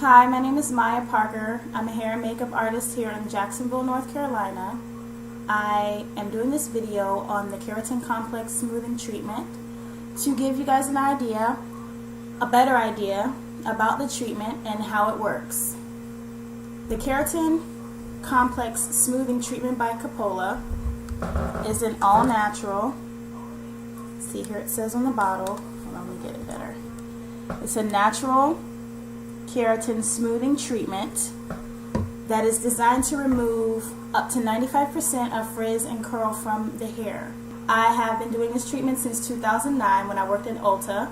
Hi, my name is Maya Parker. I'm a hair and makeup artist here in Jacksonville, North Carolina. I am doing this video on the Keratin Complex smoothing treatment to give you guys an idea, a better idea about the treatment and how it works. The Keratin Complex smoothing treatment by Coppola is an all-natural. See here it says on the bottle. Hold on, let me get it better. It's a natural keratin smoothing treatment that is designed to remove up to 95% of frizz and curl from the hair. I have been doing this treatment since 2009 when I worked in Ulta.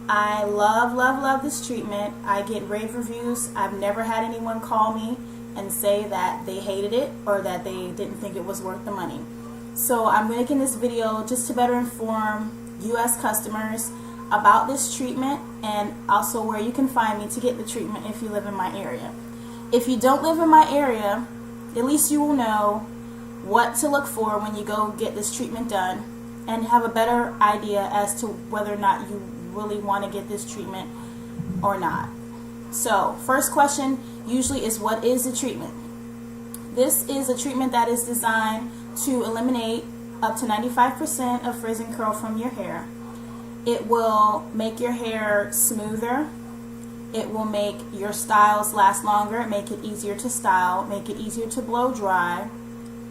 I love this treatment. I get rave reviews. I've never had anyone call me and say that they hated it or that they didn't think it was worth the money. So I'm making this video just to better inform US customers about this treatment and also where you can find me to get the treatment if you live in my area. If you don't live in my area, at least you will know what to look for when you go get this treatment done and have a better idea as to whether or not you really want to get this treatment or not. So, first question usually is, what is the treatment? This is a treatment that is designed to eliminate up to 95% of frizz and curl from your hair. It will make your hair smoother. It will make your styles last longer, make it easier to style, make it easier to blow dry.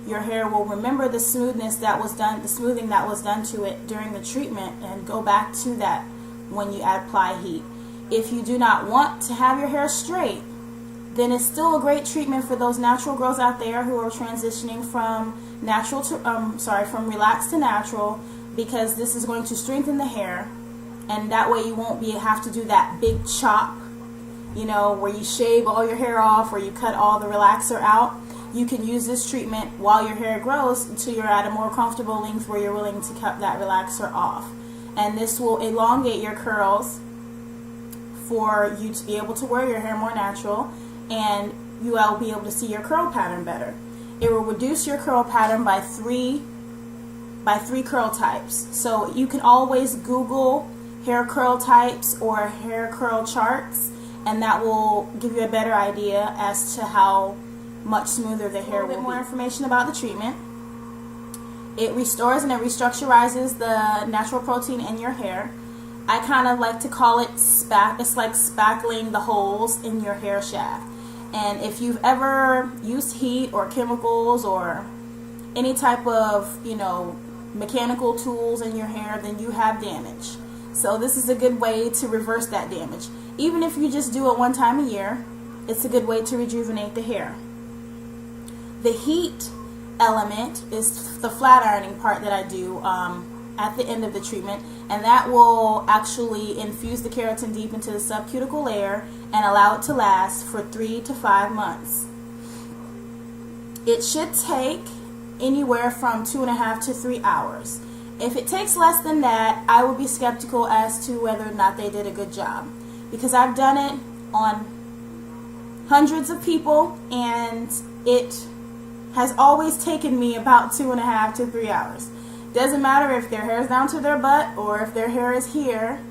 Your hair will remember the smoothness that was done, the smoothing that was done to it during the treatment, and go back to that when you apply heat. If you do not want to have your hair straight, then it's still a great treatment for those natural girls out there who are transitioning from natural to from relaxed to natural, because this is going to strengthen the hair, and that way you won't have to do that big chop, you know, where you shave all your hair off or you cut all the relaxer out. You can use this treatment while your hair grows until you're at a more comfortable length where you're willing to cut that relaxer off. And this will elongate your curls for you to be able to wear your hair more natural, and you will be able to see your curl pattern better. It will reduce your curl pattern by three curl types. So you can always Google hair curl types or hair curl charts, and that will give you a better idea as to how much smoother the hair will be. A bit more information about the treatment. It restores and it restructurizes the natural protein in your hair. I kind of like to call it it's like spackling the holes in your hair shaft. And if you've ever used heat or chemicals or any type of, mechanical tools in your hair, then you have damage. So this is a good way to reverse that damage. Even if you just do it one time a year, it's a good way to rejuvenate the hair. The heat element is the flat ironing part that I do at the end of the treatment, and that will actually infuse the keratin deep into the subcuticle layer and allow it to last for 3 to 5 months. It should take anywhere from 2.5 to 3 hours. If it takes less than that, I would be skeptical as to whether or not they did a good job, because I've done it on hundreds of people and it has always taken me about 2.5 to 3 hours. Doesn't matter if their hair is down to their butt or if their hair is here,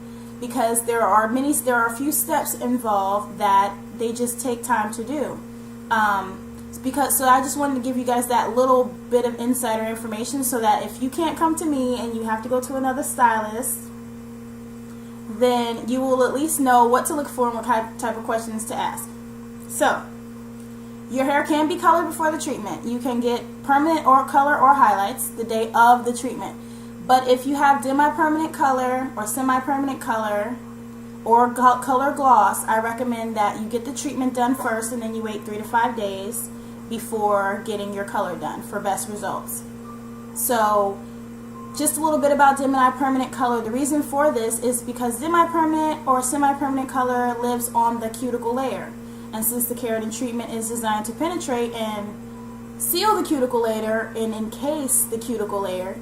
because there are a few steps involved that they just take time to do. So I just wanted to give you guys that little bit of insider information, so that if you can't come to me and you have to go to another stylist, then you will at least know what to look for and what type of questions to ask. So, your hair can be colored before the treatment. You can get permanent or color or highlights the day of the treatment. But if you have semi-permanent color or semi-permanent color or color gloss, I recommend that you get the treatment done first and then you wait 3 to 5 days before getting your color done for best results. So, just a little bit about semi-permanent color. The reason for this is because semi-permanent or semi-permanent color lives on the cuticle layer. And since the keratin treatment is designed to penetrate and seal the cuticle layer and encase the cuticle layer,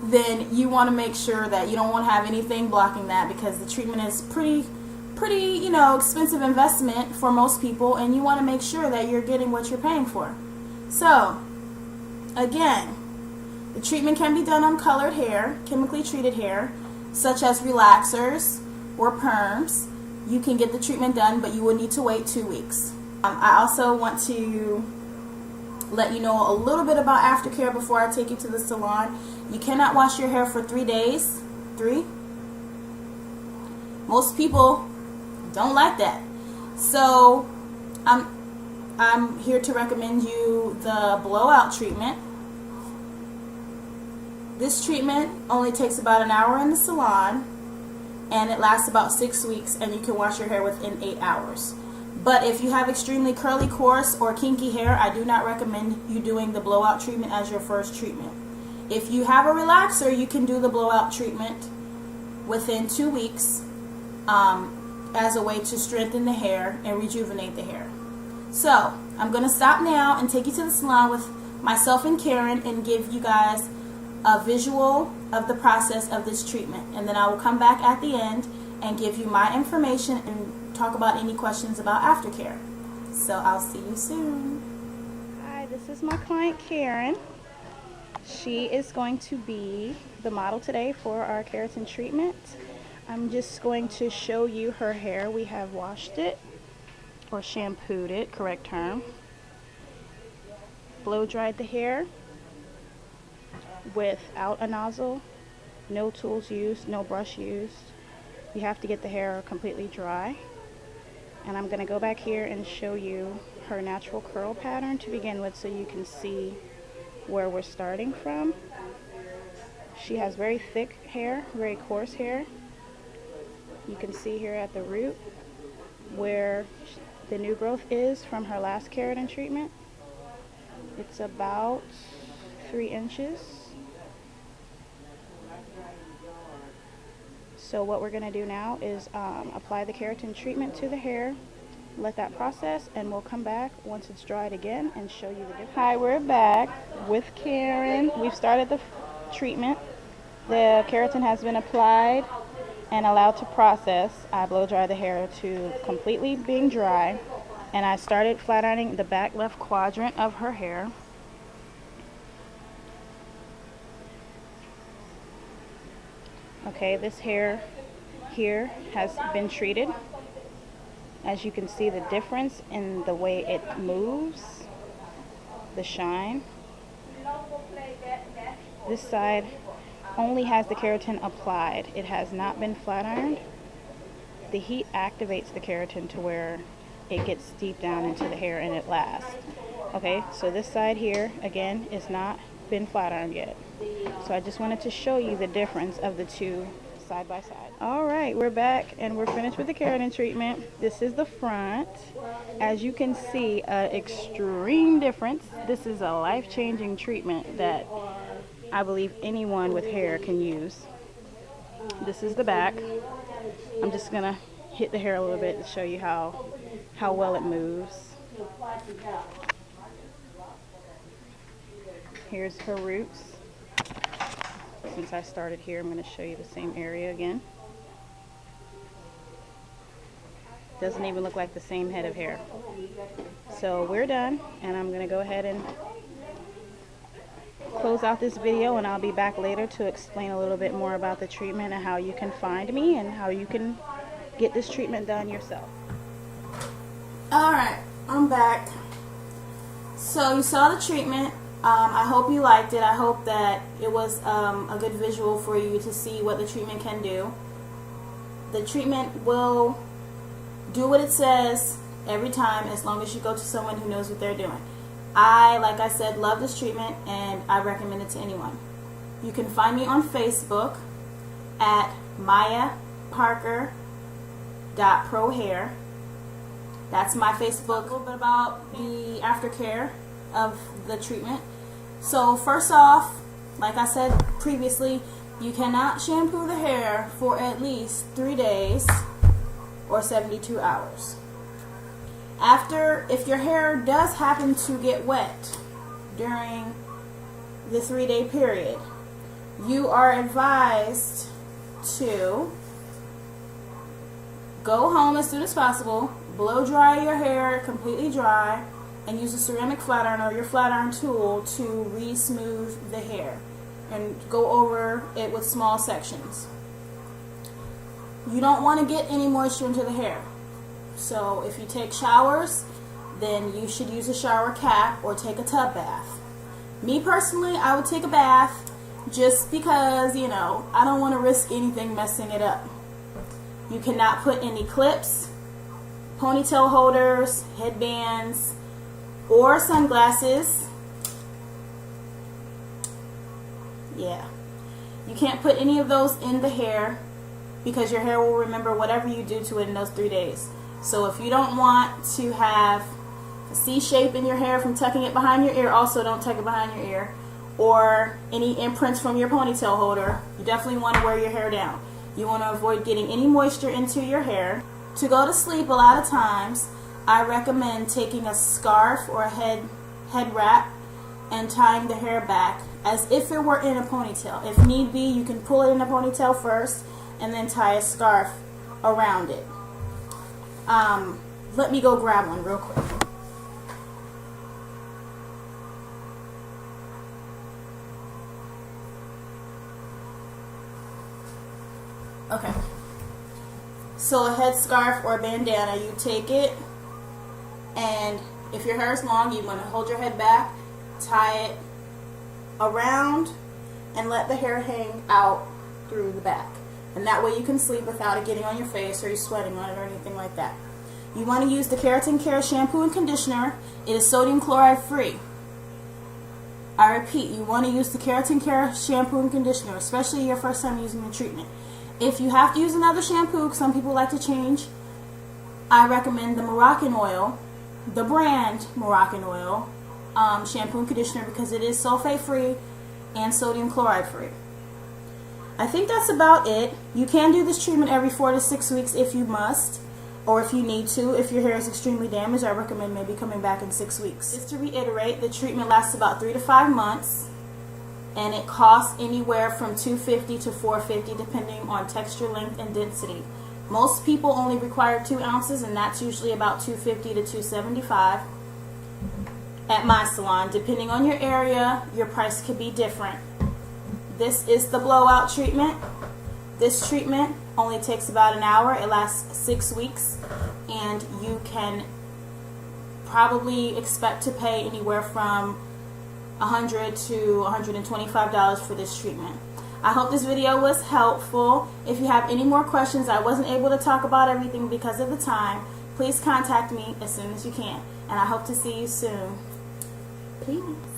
then you want to make sure that you don't want to have anything blocking that, because the treatment is pretty expensive investment for most people, and you want to make sure that you're getting what you're paying for. So, again, the treatment can be done on colored hair, chemically treated hair, such as relaxers or perms. you can get the treatment done, but you will need to wait 2 weeks. I also want to let you know a little bit about aftercare before I take you to the salon. You cannot wash your hair for 3 days. 3? Most people don't like that. So I'm here to recommend you the blowout treatment. This treatment only takes about an hour in the salon, and it lasts about 6 weeks, and you can wash your hair within 8 hours. But if you have extremely curly, coarse, or kinky hair, I do not recommend you doing the blowout treatment as your first treatment. If you have a relaxer, you can do the blowout treatment within 2 weeks as a way to strengthen the hair and rejuvenate the hair. So I'm going to stop now and take you to the salon with myself and Karen and give you guys a visual of the process of this treatment. And then I will come back at the end and give you my information and talk about any questions about aftercare. So I'll see you soon. Hi, this is my client Karen. She is going to be the model today for our keratin treatment. I'm just going to show you her hair. We have washed it, or shampooed it, correct term. Blow dried the hair without a nozzle, no tools used, no brush used. You have to get the hair completely dry. And I'm going to go back here and show you her natural curl pattern to begin with, so you can see where we're starting from. She has very thick hair, very coarse hair. You can see here at the root where the new growth is from her last keratin treatment. It's about 3 inches. So what we're going to do now is apply the keratin treatment to the hair, let that process, and we'll come back once it's dried again and show you the difference. Hi, we're back with Karen. We've started the treatment. The keratin has been applied and allowed to process. I blow dry the hair to completely being dry, and I started flat ironing the back left quadrant of her hair. Okay, this hair here has been treated. As you can see, the difference in the way it moves, the shine. This side only has the keratin applied. It has not been flat ironed. The heat activates the keratin to where it gets deep down into the hair and it lasts. Okay, so this side here, again, is not been flat ironed yet. So I just wanted to show you the difference of the two side by side. Alright, we're back and we're finished with the keratin treatment. This is the front. As you can see, an extreme difference. This is a life-changing treatment that I believe anyone with hair can use. This is the back. I'm just gonna hit the hair a little bit to show you how well it moves. Here's her roots. Since I started here, I'm going to show you the same area again. Doesn't even look like the same head of hair. So we're done, and I'm going to go ahead and close out this video, and I'll be back later to explain a little bit more about the treatment and how you can find me and how you can get this treatment done yourself. Alright, I'm back. So you saw the treatment. I hope you liked it. I hope that it was a good visual for you to see what the treatment can do. The treatment will do what it says every time, as long as you go to someone who knows what they're doing. Like I said, love this treatment, and I recommend it to anyone. You can find me on Facebook at mayaparker.prohair. That's my Facebook. A little bit about the aftercare of the treatment. So first off, like I said previously, you cannot shampoo the hair for at least 3 days or 72 hours. If your hair does happen to get wet during the 3-day period, you are advised to go home as soon as possible, blow dry your hair completely dry, and use a ceramic flat iron or your flat iron tool to re-smooth the hair and go over it with small sections. you don't want to get any moisture into the hair. So if you take showers, then you should use a shower cap or take a tub bath. Me personally, I would take a bath just because, you know, I don't want to risk anything messing it up. You cannot put any clips, ponytail holders, headbands, or sunglasses. Yeah. You can't put any of those in the hair because your hair will remember whatever you do to it in those 3 days. So if you don't want to have a C shape in your hair from tucking it behind your ear, also don't tuck it behind your ear, or any imprints from your ponytail holder, you definitely want to wear your hair down. You want to avoid getting any moisture into your hair. To go to sleep, a lot of times, I recommend taking a scarf or a head wrap and tying the hair back as if it were in a ponytail. If need be, you can pull it in a ponytail first and then tie a scarf around it. Let me go grab one real quick. Okay. So a headscarf or a bandana, you take it, and if your hair is long, you want to hold your head back, tie it around, and let the hair hang out through the back. And that way you can sleep without it getting on your face or you sweating on it or anything like that. You want to use the Keratin Care shampoo and conditioner. It is sodium chloride free. I repeat, you want to use the Keratin Care shampoo and conditioner, especially your first time using the treatment. If you have to use another shampoo, some people like to change, I recommend the Moroccan oil, the brand Moroccan oil shampoo and conditioner, because it is sulfate free and sodium chloride free. I think that's about it. You can do this treatment every 4 to 6 weeks if you must, or if you need to. If your hair is extremely damaged, I recommend maybe coming back in 6 weeks. Just to reiterate, the treatment lasts about 3 to 5 months. And it costs anywhere from $250 to $450 depending on texture, length, and density. Most people only require 2 ounces, and that's usually about $250 to $275 at my salon. Depending on your area, your price could be different. This is the blowout treatment. This treatment only takes about an hour. It lasts 6 weeks, and you can probably expect to pay anywhere from $100 to $125 for this treatment. I hope this video was helpful. If you have any more questions, I wasn't able to talk about everything because of the time, please contact me as soon as you can. And I hope to see you soon. Peace.